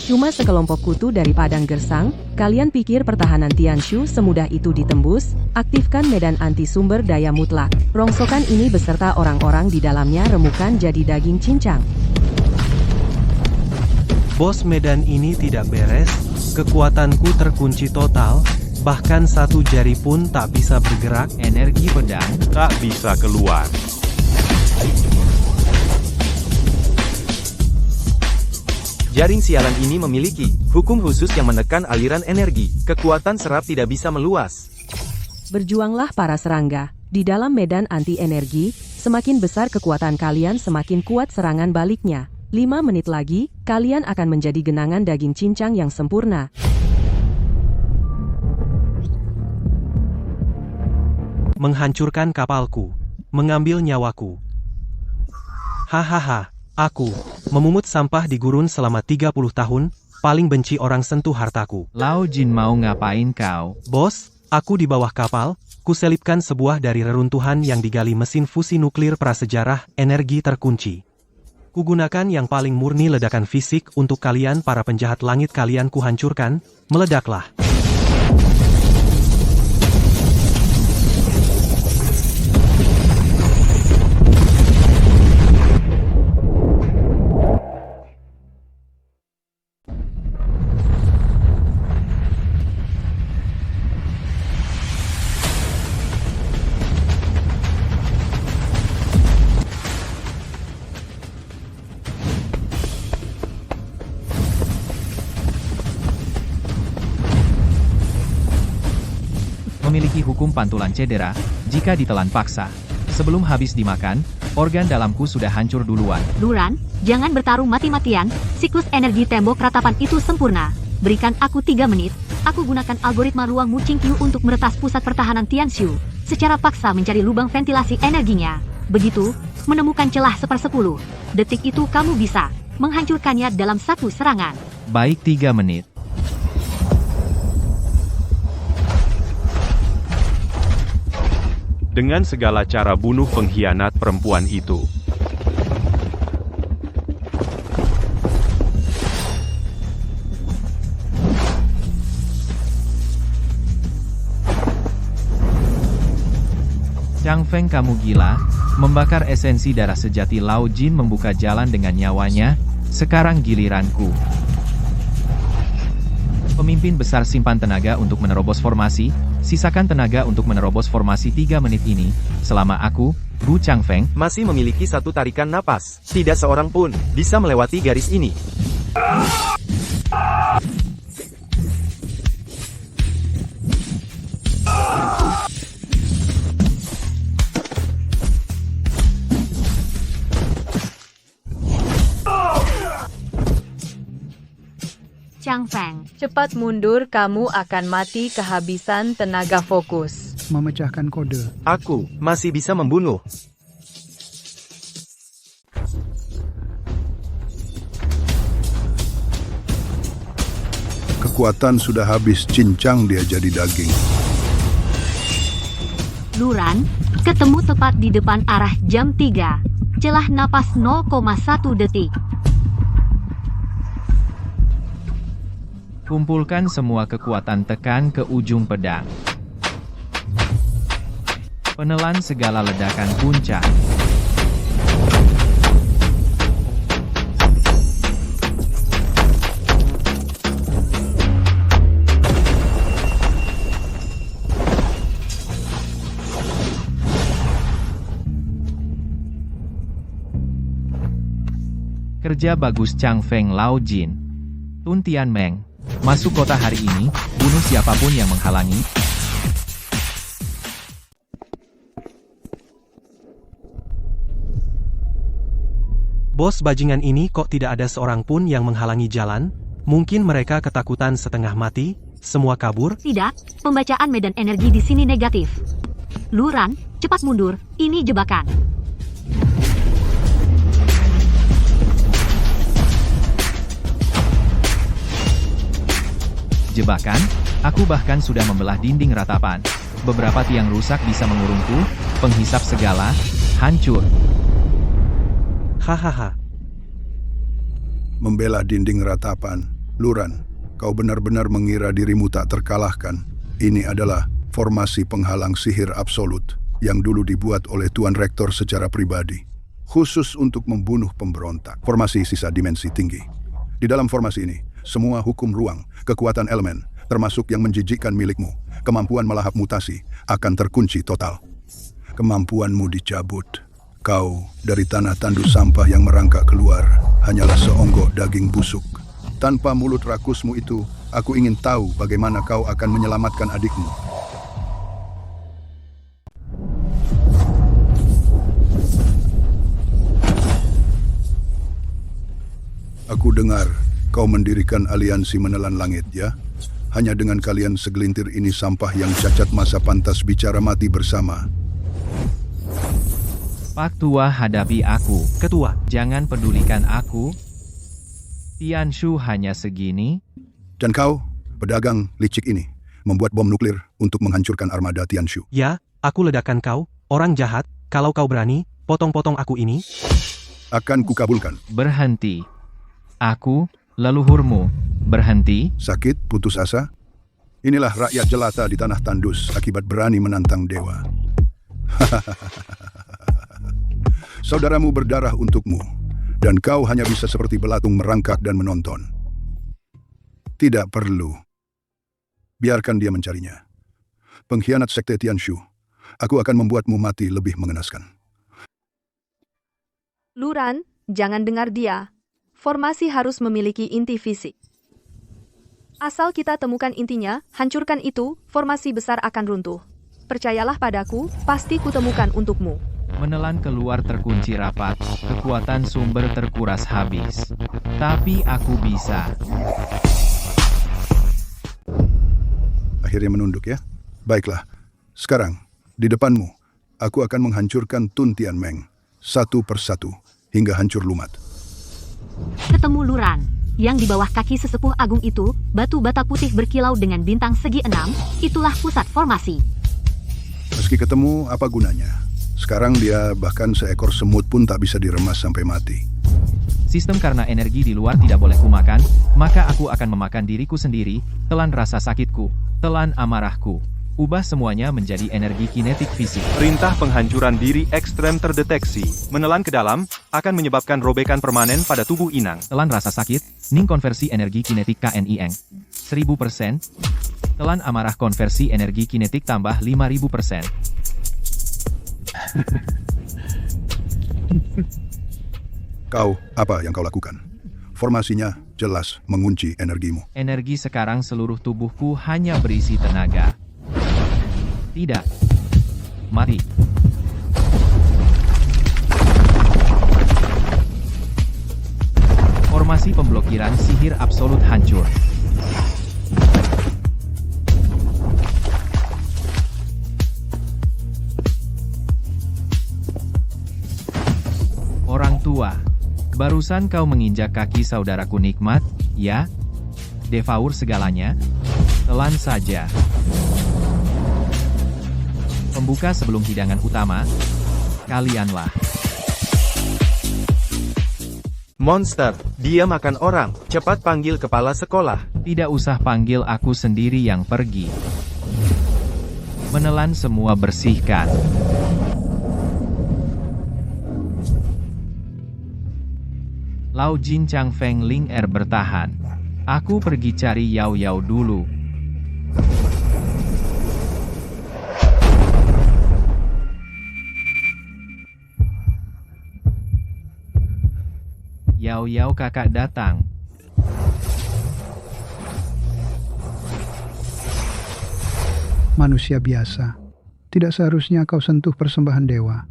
S11: Cuma sekelompok kutu dari padang gersang, kalian pikir pertahanan Tianshu semudah itu ditembus? Aktifkan medan anti sumber daya mutlak. Rongsokan ini beserta orang-orang di dalamnya remukan jadi daging cincang.
S8: Bos, medan ini tidak beres, kekuatanku terkunci total, bahkan satu jari pun tak bisa bergerak.
S1: Energi pedang
S2: tak bisa keluar.
S3: Jaring sialan ini memiliki hukum khusus yang menekan aliran energi. Kekuatan serap tidak bisa meluas.
S11: Berjuanglah para serangga. Di dalam medan anti-energi, semakin besar kekuatan kalian semakin kuat serangan baliknya. 5 menit lagi, kalian akan menjadi genangan daging cincang yang sempurna.
S8: Menghancurkan kapalku. Mengambil nyawaku. Hahaha. Aku, memungut sampah di gurun selama 30 tahun, paling benci orang sentuh hartaku.
S1: Lao Jin mau ngapain kau?
S8: Bos, aku di bawah kapal, kuselipkan sebuah dari reruntuhan yang digali mesin fusi nuklir prasejarah, energi terkunci. Kugunakan yang paling murni ledakan fisik untuk kalian para penjahat langit kalian kuhancurkan, meledaklah.
S1: Memiliki hukum pantulan cedera, jika ditelan paksa. Sebelum habis dimakan, organ dalamku sudah hancur duluan.
S7: Luran, jangan bertarung mati-matian, siklus energi tembok ratapan itu sempurna. Berikan aku 3 menit, aku gunakan algoritma ruang Mucing Q untuk meretas pusat pertahanan Tianshu, secara paksa mencari lubang ventilasi energinya. Begitu, menemukan celah 1/10 detik itu kamu bisa menghancurkannya dalam 1 serangan.
S1: Baik, 3 menit.
S2: dengan segala cara bunuh pengkhianat perempuan itu.
S1: Chang Feng, kamu gila? Membakar esensi darah sejati Lao Jin membuka jalan dengan nyawanya. Sekarang giliranku. Pemimpin besar simpan tenaga untuk menerobos formasi. Sisakan tenaga untuk menerobos formasi 3 menit ini. Selama aku, Bu Chang Feng,
S3: masih memiliki satu tarikan napas. Tidak seorang pun bisa melewati garis ini.
S7: Chang Feng,
S4: Cepat mundur, kamu akan mati kehabisan tenaga fokus.
S12: Memecahkan kode.
S3: Aku masih bisa membunuh.
S5: Kekuatan sudah habis, cincang dia jadi daging.
S7: Luran, ketemu tepat di depan arah jam 3. Celah napas 0,1 detik.
S1: kumpulkan semua kekuatan, tekan ke ujung pedang. Penelan segala ledakan puncak. Kerja bagus Chang Feng Lao Jin. Tun Tian Meng. Masuk kota hari ini, bunuh siapapun yang menghalangi.
S8: Bos bajingan ini kok tidak ada seorang pun yang menghalangi jalan? Mungkin mereka ketakutan setengah mati, semua kabur?
S7: Tidak, pembacaan medan energi di sini negatif. Luran, cepat mundur, ini jebakan.
S1: Jebakan? Aku bahkan sudah membelah dinding ratapan. Beberapa tiang rusak bisa mengurungku, penghisap segala, hancur.
S8: Hahaha.
S5: Membela dinding ratapan. Luran, kau benar-benar mengira dirimu tak terkalahkan. Ini adalah formasi penghalang sihir absolut yang dulu dibuat oleh Tuan Rektor secara pribadi. Khusus untuk membunuh pemberontak. Formasi sisa dimensi tinggi. Di dalam formasi ini, semua hukum ruang, kekuatan elemen, termasuk yang menjijikkan milikmu, kemampuan melahap mutasi, akan terkunci total. Kemampuanmu dicabut. Kau, dari tanah tandus sampah yang merangkak keluar, hanyalah seonggok daging busuk. Tanpa mulut rakusmu itu, aku ingin tahu bagaimana kau akan menyelamatkan adikmu. Aku dengar kau mendirikan aliansi menelan langit, ya? Hanya dengan kalian segelintir ini sampah yang cacat masa pantas bicara mati bersama.
S1: Pak Tua, hadapi aku.
S8: Ketua,
S1: jangan pedulikan aku. Tianshu hanya segini.
S5: Dan kau, pedagang licik ini, membuat bom nuklir untuk menghancurkan armada Tianshu.
S8: ya, aku ledakan kau, orang jahat. Kalau kau berani, potong-potong aku ini.
S5: Akan kukabulkan.
S1: Berhenti. Aku, leluhurmu, berhenti.
S5: Sakit, putus asa? Inilah rakyat jelata di tanah tandus akibat berani menantang dewa. Saudaramu berdarah untukmu, dan kau hanya bisa seperti belatung merangkak dan menonton. Tidak perlu. Biarkan dia mencarinya. Pengkhianat sekte Tianshu, aku akan membuatmu mati lebih mengenaskan.
S13: Luran, jangan dengar dia. Formasi harus memiliki inti fisik. Asal kita temukan intinya, hancurkan itu, formasi besar akan runtuh. Percayalah padaku, pasti kutemukan untukmu.
S1: Menelan keluar terkunci rapat, kekuatan sumber terkuras habis. Tapi aku bisa.
S5: Akhirnya menunduk, ya? Baiklah. Sekarang, di depanmu, aku akan menghancurkan Tun Tian Meng, satu persatu, hingga hancur lumat.
S7: Ketemu Luran, yang di bawah kaki sesepuh agung itu, batu bata putih berkilau dengan bintang segi 6, itulah pusat formasi.
S5: Meski ketemu, apa gunanya? Sekarang dia bahkan seekor semut pun tak bisa diremas sampai mati.
S1: Sistem karena energi di luar tidak boleh kumakan, maka aku akan memakan diriku sendiri, telan rasa sakitku, telan amarahku. Ubah semuanya menjadi energi kinetik fisik.
S2: Perintah penghancuran diri ekstrem terdeteksi. Menelan ke dalam, akan menyebabkan robekan permanen pada tubuh inang.
S1: Telan rasa sakit, Ning konversi energi kinetik KNING. 1000%. Telan amarah konversi energi kinetik tambah 5000%.
S5: Kau, apa yang kau lakukan? Formasinya jelas mengunci energimu.
S1: Energi sekarang seluruh tubuhku hanya berisi tenaga. Tidak. Mati. Formasi pemblokiran sihir absolut hancur. Orang tua, barusan kau menginjak kaki saudaraku Nikmat, ya? Devour segalanya? Telan saja. Pembuka sebelum hidangan utama, kalianlah.
S3: Monster, dia makan orang. Cepat panggil kepala sekolah.
S1: Tidak usah panggil aku sendiri yang pergi. Menelan semua bersihkan. Lao Jin Chang Feng Ling Er bertahan. Aku pergi cari Yao Yao dulu. Yao Yao kakak datang.
S12: Manusia biasa. Tidak seharusnya kau sentuh persembahan dewa.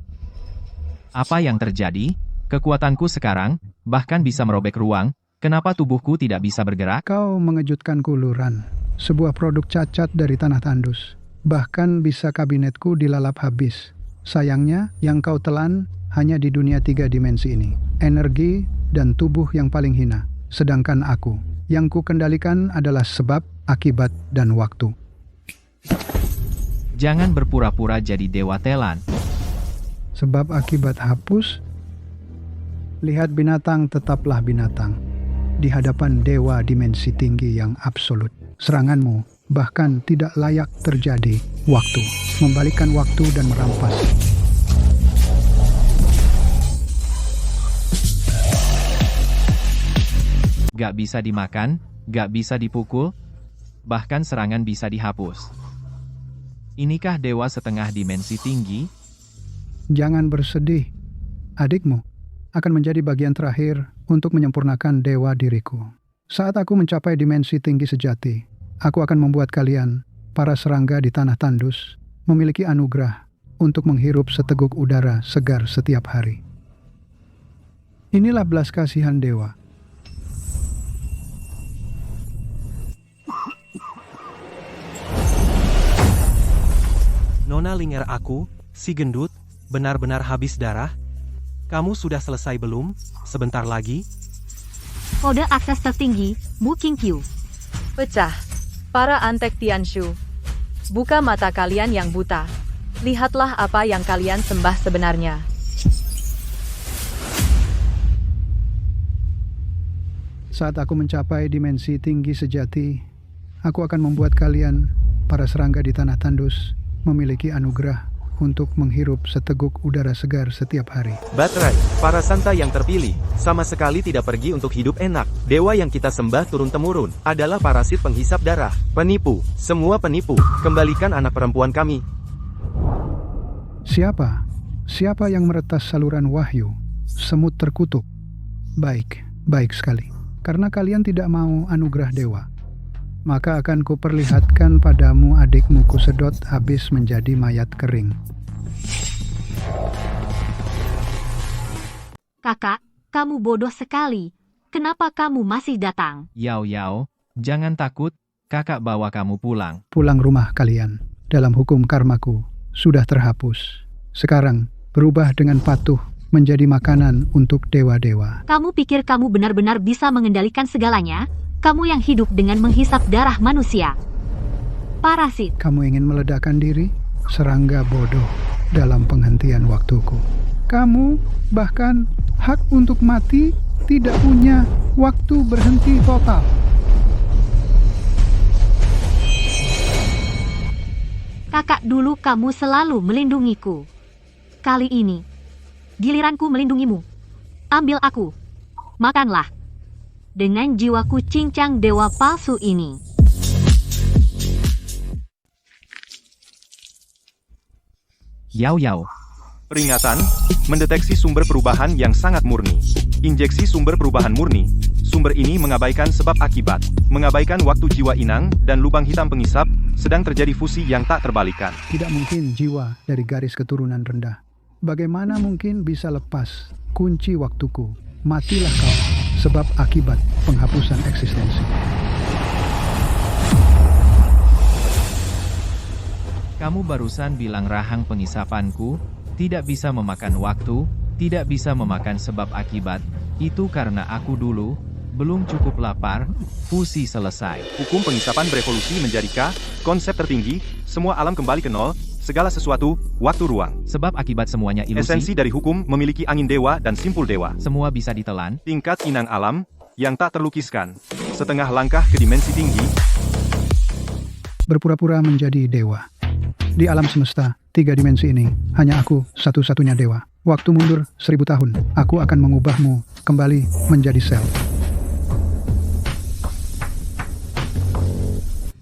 S1: Apa yang terjadi? Kekuatanku sekarang, bahkan bisa merobek ruang. Kenapa tubuhku tidak bisa bergerak?
S12: Kau mengejutkanku, Luran. Sebuah produk cacat dari tanah tandus. Bahkan bisa kabinetku dilalap habis. Sayangnya, yang kau telan hanya di dunia 3 dimensi ini. Energi dan tubuh yang paling hina. Sedangkan aku, yang ku kendalikan adalah sebab, akibat, dan waktu.
S1: Jangan berpura-pura jadi dewa telan.
S12: Sebab akibat hapus, lihat binatang tetaplah binatang. Di hadapan dewa dimensi tinggi yang absolut. Seranganmu bahkan tidak layak terjadi. Waktu, membalikkan waktu dan merampas.
S1: Gak bisa dimakan, gak bisa dipukul, bahkan serangan bisa dihapus. Inikah dewa setengah dimensi tinggi?
S12: Jangan bersedih. Adikmu akan menjadi bagian terakhir untuk menyempurnakan dewa diriku. Saat aku mencapai dimensi tinggi sejati, aku akan membuat kalian, para serangga di tanah tandus, memiliki anugerah untuk menghirup seteguk udara segar setiap hari. Inilah belas kasihan dewa.
S8: Nona Linger aku, si gendut, benar-benar habis darah? Kamu sudah selesai belum? Sebentar lagi.
S7: Kode akses tertinggi, Booking Queue.
S4: Pecah. Para antek Tianshu. Buka mata kalian yang buta. Lihatlah apa yang kalian sembah sebenarnya.
S12: Saat aku mencapai dimensi tinggi sejati, aku akan membuat kalian, para serangga di tanah tandus, memiliki anugerah untuk menghirup seteguk udara segar setiap hari.
S3: Baterai, para santa yang terpilih, sama sekali tidak pergi untuk hidup enak. Dewa yang kita sembah turun-temurun adalah parasit penghisap darah, penipu, semua penipu. Kembalikan anak perempuan kami.
S12: Siapa? Siapa yang meretas saluran wahyu? Semut terkutuk. Baik, baik sekali. Karena kalian tidak mau anugerah dewa, maka akan kuperlihatkan padamu adikmu kusedot habis menjadi mayat kering.
S7: Kakak, kamu bodoh sekali. Kenapa kamu masih datang?
S1: Yao Yao, jangan takut, kakak bawa kamu pulang.
S12: Pulang rumah kalian, dalam hukum karmaku, sudah terhapus. Sekarang, berubah dengan patuh menjadi makanan untuk dewa-dewa.
S7: Kamu pikir kamu benar-benar bisa mengendalikan segalanya? Kamu yang hidup dengan menghisap darah manusia. Parasit.
S12: Kamu ingin meledakkan diri? serangga bodoh dalam penghentian waktuku. Kamu bahkan hak untuk mati tidak punya waktu berhenti total.
S7: Kakak dulu kamu selalu melindungiku. Kali ini, giliranku melindungimu. Ambil aku. Makanlah. Dengan jiwaku cincang dewa palsu ini.
S1: Yao Yao.
S2: Peringatan, mendeteksi sumber perubahan yang sangat murni. Injeksi sumber perubahan murni. Sumber ini mengabaikan sebab akibat, mengabaikan waktu jiwa inang, dan lubang hitam pengisap, sedang terjadi fusi yang tak terbalikan.
S12: Tidak mungkin jiwa dari garis keturunan rendah. Bagaimana mungkin bisa lepas kunci waktuku? Matilah kau, sebab akibat penghapusan eksistensi.
S1: Kamu barusan bilang rahang pengisapanku tidak bisa memakan waktu, tidak bisa memakan sebab akibat. Itu karena aku dulu belum cukup lapar. Fusi selesai.
S2: Hukum pengisapan berevolusi menjadi K, konsep tertinggi, semua alam kembali ke nol, segala sesuatu, waktu ruang.
S1: Sebab akibat semuanya ilusi.
S2: Esensi dari hukum memiliki angin dewa dan simpul dewa.
S1: Semua bisa ditelan.
S2: Tingkat inang alam yang tak terlukiskan. Setengah langkah ke dimensi tinggi.
S12: Berpura-pura menjadi dewa. Di alam semesta, 3 dimensi ini, hanya aku satu-satunya dewa. Waktu mundur 1000 tahun, aku akan mengubahmu kembali menjadi sel.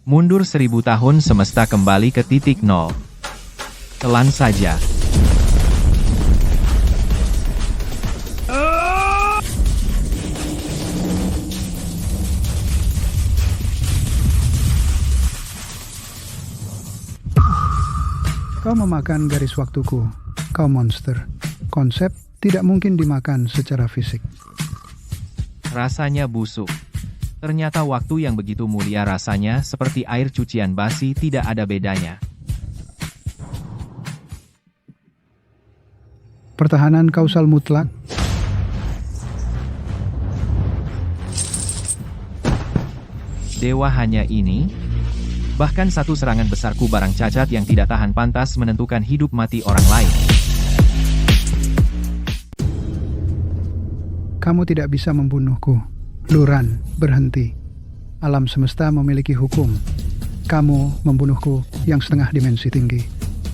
S1: Mundur 1000 tahun semesta kembali ke titik nol. Telan saja.
S12: Kau memakan garis waktuku. Kau monster. Konsep tidak mungkin dimakan secara fisik.
S1: Rasanya busuk. Ternyata waktu yang begitu mulia rasanya seperti air cucian basi, tidak ada bedanya.
S12: Pertahanan kausal mutlak.
S1: Dewa hanya ini. Bahkan satu serangan besarku barang cacat yang tidak tahan pantas menentukan hidup mati orang lain.
S12: Kamu tidak bisa membunuhku. Luran, berhenti. Alam semesta memiliki hukum. Kamu membunuhku yang setengah dimensi tinggi.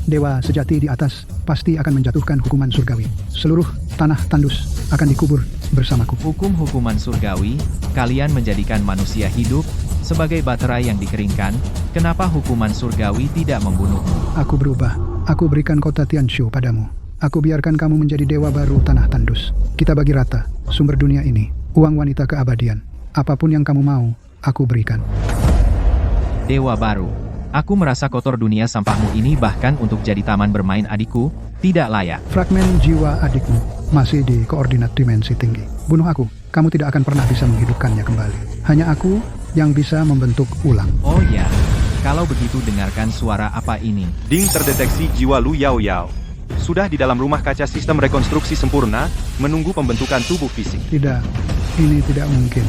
S12: Dewa sejati di atas pasti akan menjatuhkan hukuman surgawi. Seluruh tanah tandus akan dikubur bersamaku.
S1: Hukum hukuman surgawi, kalian menjadikan manusia hidup sebagai baterai yang dikeringkan. Kenapa hukuman surgawi tidak membunuhmu?
S12: Aku berubah. Aku berikan kota Tianshu padamu. Aku biarkan kamu menjadi dewa baru tanah tandus. Kita bagi rata sumber dunia ini, uang wanita keabadian. Apapun yang kamu mau, aku berikan.
S1: Dewa baru. Aku merasa kotor dunia sampahmu ini, bahkan untuk jadi taman bermain adikku, tidak layak.
S12: Fragmen jiwa adikmu masih di koordinat dimensi tinggi. Bunuh aku, kamu tidak akan pernah bisa menghidupkannya kembali. Hanya aku yang bisa membentuk ulang.
S1: Oh ya, kalau begitu dengarkan suara apa ini.
S2: Ding, terdeteksi jiwa Lu Yao Yao. Sudah di dalam rumah kaca sistem rekonstruksi sempurna, menunggu pembentukan tubuh fisik.
S12: Tidak, ini tidak mungkin.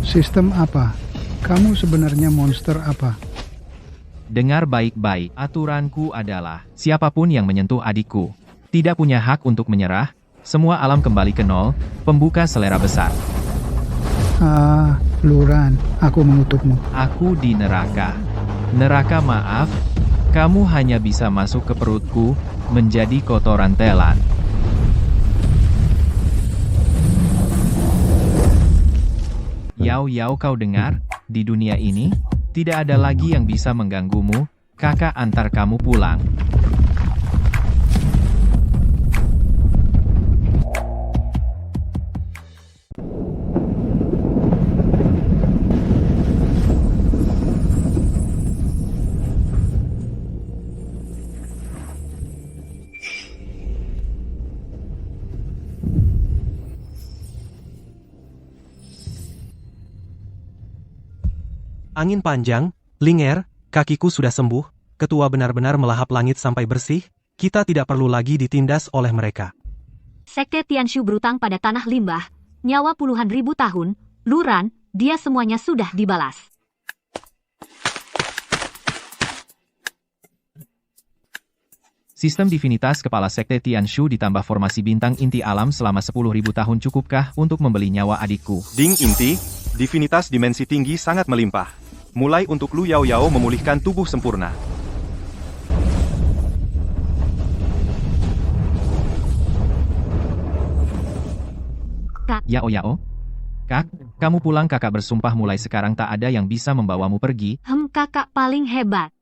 S12: Sistem apa? Kamu sebenarnya monster apa?
S1: Dengar baik-baik, aturanku adalah, siapapun yang menyentuh adikku, tidak punya hak untuk menyerah, semua alam kembali ke nol, pembuka selera besar.
S12: Ah, Luran, aku mengutukmu.
S1: Aku di neraka. Neraka maaf, kamu hanya bisa masuk ke perutku, menjadi kotoran telan. Yao Yao, kau dengar? Di dunia ini, tidak ada lagi yang bisa mengganggumu, kakak antar kamu pulang.
S8: Angin panjang, Ling kakiku sudah sembuh, ketua benar-benar melahap langit sampai bersih, kita tidak perlu lagi ditindas oleh mereka.
S7: Sekte Tianshu berutang pada tanah limbah, nyawa puluhan ribu tahun, Luran, dia semuanya sudah dibalas.
S1: Sistem divinitas kepala sekte Tianshu ditambah formasi bintang inti alam selama 10.000 tahun cukupkah untuk membeli nyawa adikku?
S2: Ding inti, divinitas dimensi tinggi sangat melimpah. Mulai untuk Lu Yao Yao memulihkan tubuh sempurna.
S1: Yao Yao? Kak, kamu pulang. Kakak bersumpah mulai sekarang tak ada yang bisa membawamu pergi.
S7: Kakak paling hebat.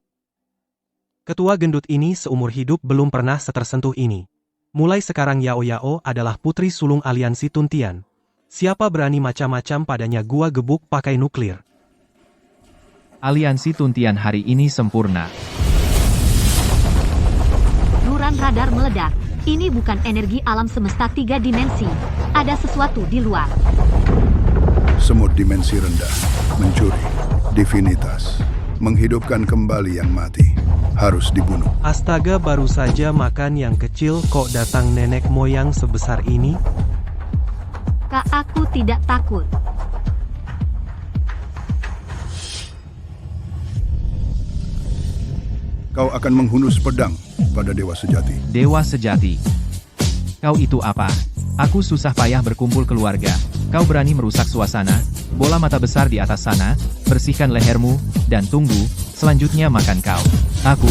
S8: Ketua gendut ini seumur hidup belum pernah setersentuh ini. Mulai sekarang Yao Yao adalah putri sulung aliansi Tuntian. Siapa berani macam-macam padanya gua gebuk pakai nuklir.
S1: Aliansi Tuntian hari ini sempurna.
S7: Luran radar meledak. Ini bukan energi alam semesta 3 dimensi. Ada sesuatu di luar.
S5: Semut dimensi rendah, mencuri, divinitas, menghidupkan kembali yang mati. Harus dibunuh.
S8: Astaga, baru saja makan yang kecil kok datang nenek moyang sebesar ini?
S7: Kak, aku tidak takut.
S5: Kau akan menghunus pedang pada dewa sejati.
S1: Dewa sejati. Kau itu apa? Aku susah payah berkumpul keluarga. Kau berani merusak suasana? Bola mata besar di atas sana, bersihkan lehermu, dan tunggu, selanjutnya makan kau. Aku,